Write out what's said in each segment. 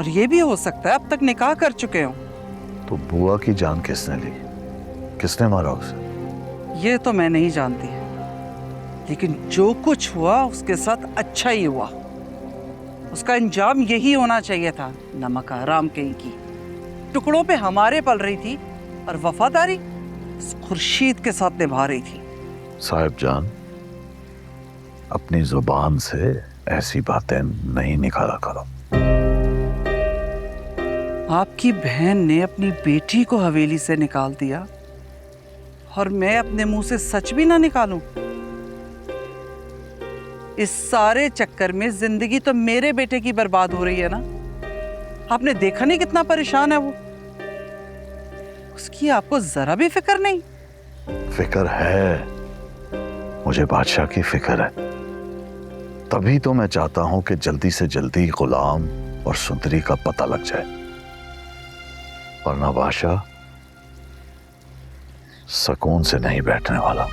और ये भी हो सकता है अब तक निकाह कर चुके हो। तो बुआ की जान किसने ली? किसने मारा उसे? ये तो मैं नहीं जानती, लेकिन जो कुछ हुआ उसके साथ अच्छा ही हुआ। उसका अंजाम यही होना चाहिए था। नमक हराम कहीं की, टुकड़ों पे हमारे पल रही थी और वफादारी उस खुर्शीद के साथ निभा रही थी। साहिब जान, अपनी जुबान से ऐसी बातें नहीं निकाला करो। आपकी बहन ने अपनी बेटी को हवेली से निकाल दिया और मैं अपने मुंह से सच भी ना निकालूं। इस सारे चक्कर में जिंदगी तो मेरे बेटे की बर्बाद हो रही है ना। आपने देखा नहीं कितना परेशान है वो। उसकी आपको जरा भी फिक्र नहीं? फिक्र है, मुझे बादशाह की फिक्र है। तभी तो मैं चाहता हूं कि जल्दी से जल्दी गुलाम और सुंदरी का पता लग जाए, वरना बादशाह सुकून से नहीं बैठने वाला।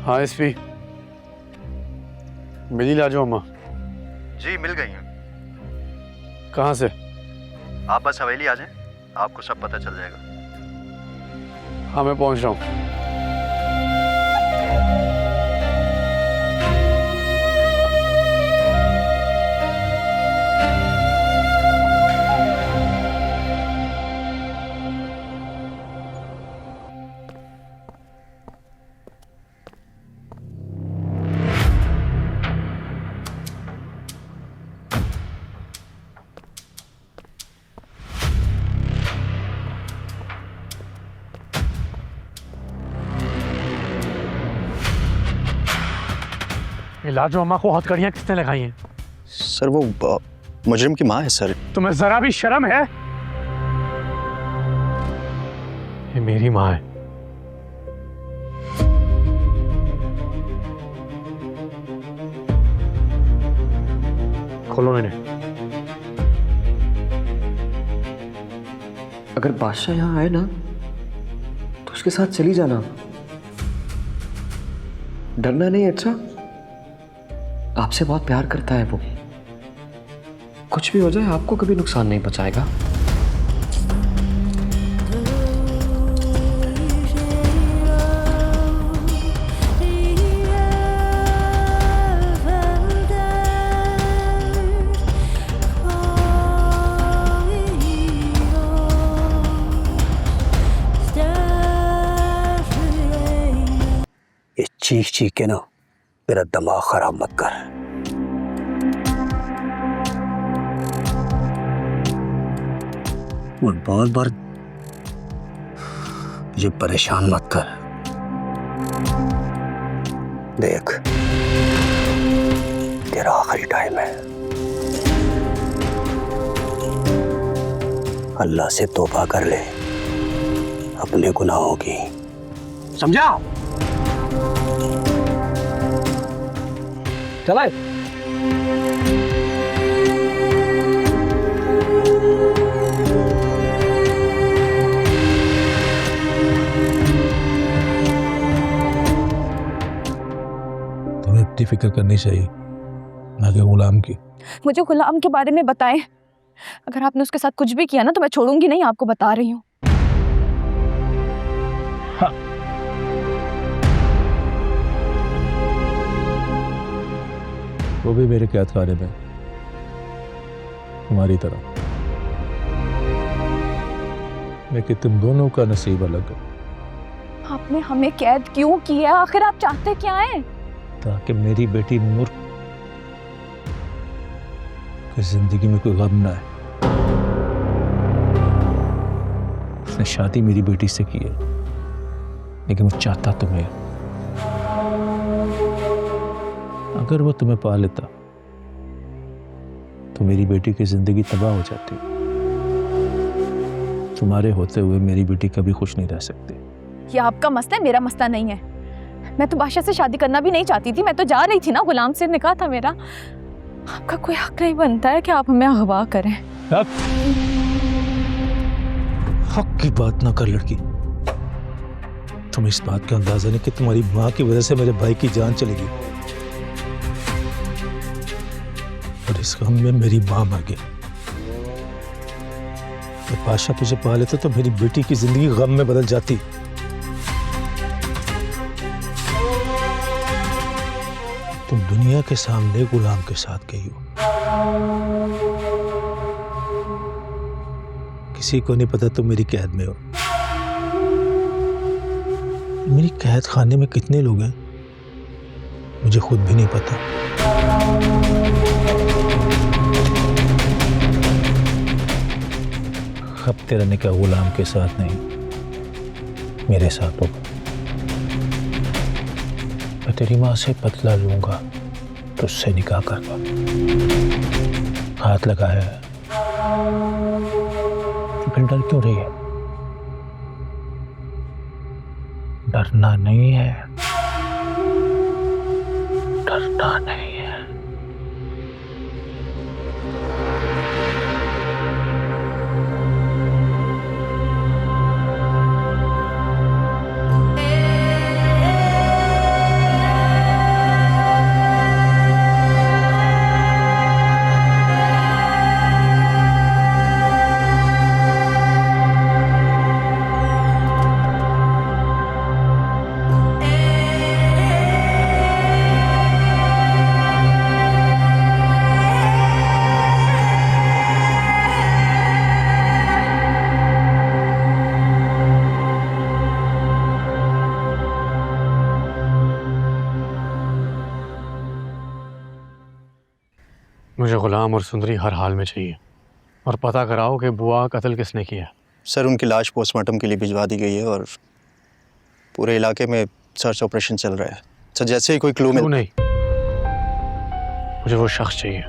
हाँ एसपी, मिली लाजो अम्मा? जी मिल गई हैं। कहाँ से? आप बस हवेली आ जाएं, आपको सब पता चल जाएगा। हाँ मैं पहुँच रहा हूँ। लाजो अम्मा को हथकड़ियां किसने लगाई हैं? सर वो मुजरिम की माँ है सर। तुम्हें जरा भी शर्म है? ये मेरी माँ है। खोलो इन्हें। अगर बादशाह यहाँ आए ना तो उसके साथ चली जाना, डरना नहीं। अच्छा, आपसे बहुत प्यार करता है वो। कुछ भी हो जाए आपको कभी नुकसान नहीं पहुंचाएगा। ये चीख चीख के ना मेरा दिमाग खराब मत कर। और बार बार ये परेशान मत कर। देख, तेरा आखिरी टाइम है। अल्लाह से तौबा कर ले अपने गुनाहों की, समझा? चला तुम्हें इतनी फिक्र करनी चाहिए ना कि गुलाम की। मुझे गुलाम के बारे में बताएं। अगर आपने उसके साथ कुछ भी किया ना तो मैं छोड़ूंगी नहीं, आपको बता रही हूँ। वो भी मेरे कैद खाने में, तुम्हारी तरह। लेकिन तुम दोनों का नसीब अलग है। आपने हमें कैद क्यों किया? आखिर आप चाहते क्या हैं? ताकि मेरी बेटी नूर की जिंदगी में कोई गम ना है। उसने शादी मेरी बेटी से की है, लेकिन वो चाहता तुम्हें। अगर वो तुम्हें पा लेता तो मेरी बेटी की जिंदगी तबाह हो जाती। तुम्हारे होते हुए मेरी बेटी कभी खुश नहीं रह सकती। ये आपका मसला है, मेरा मसला नहीं है। मैं तो बादशाह से शादी करना भी नहीं चाहती थी। मैं तो जा रही थी ना, गुलाम से निकाह था मेरा। आपका कोई हक नहीं बनता है कि आप हमें अगवा करें। हक की बात ना कर लड़की। तुम्हें इस बात का अंदाजा नहीं कि तुम्हारी माँ की वजह से मेरे भाई की जान चलेगी, और इस गम में मेरी माँ मर गई। जब बादशाह तुझे पा लेता तो मेरी बेटी की जिंदगी गम में बदल जाती। तुम दुनिया के सामने गुलाम के साथ गई हो। किसी को नहीं पता तुम मेरी कैद में हो। मेरी कैद खाने में कितने लोग हैं मुझे खुद भी नहीं पता। अब तेरा निकाह गुलाम के साथ नहीं, मेरे साथ होगा। मैं तेरी माँ से बदला लूंगा, तुझसे निकाह करवा। हाथ लगाया है, फिर डर क्यों रही है? डरना नहीं है, डरना नहीं है। मुझे गुलाम और सुंदरी हर हाल में चाहिए, और पता कराओ कि बुआ का कत्ल किसने किया। सर उनकी लाश पोस्टमार्टम के लिए भिजवा दी गई है और पूरे इलाके में सर्च ऑपरेशन चल रहा है। सर जैसे ही कोई क्लू नहीं, मुझे वो शख्स चाहिए।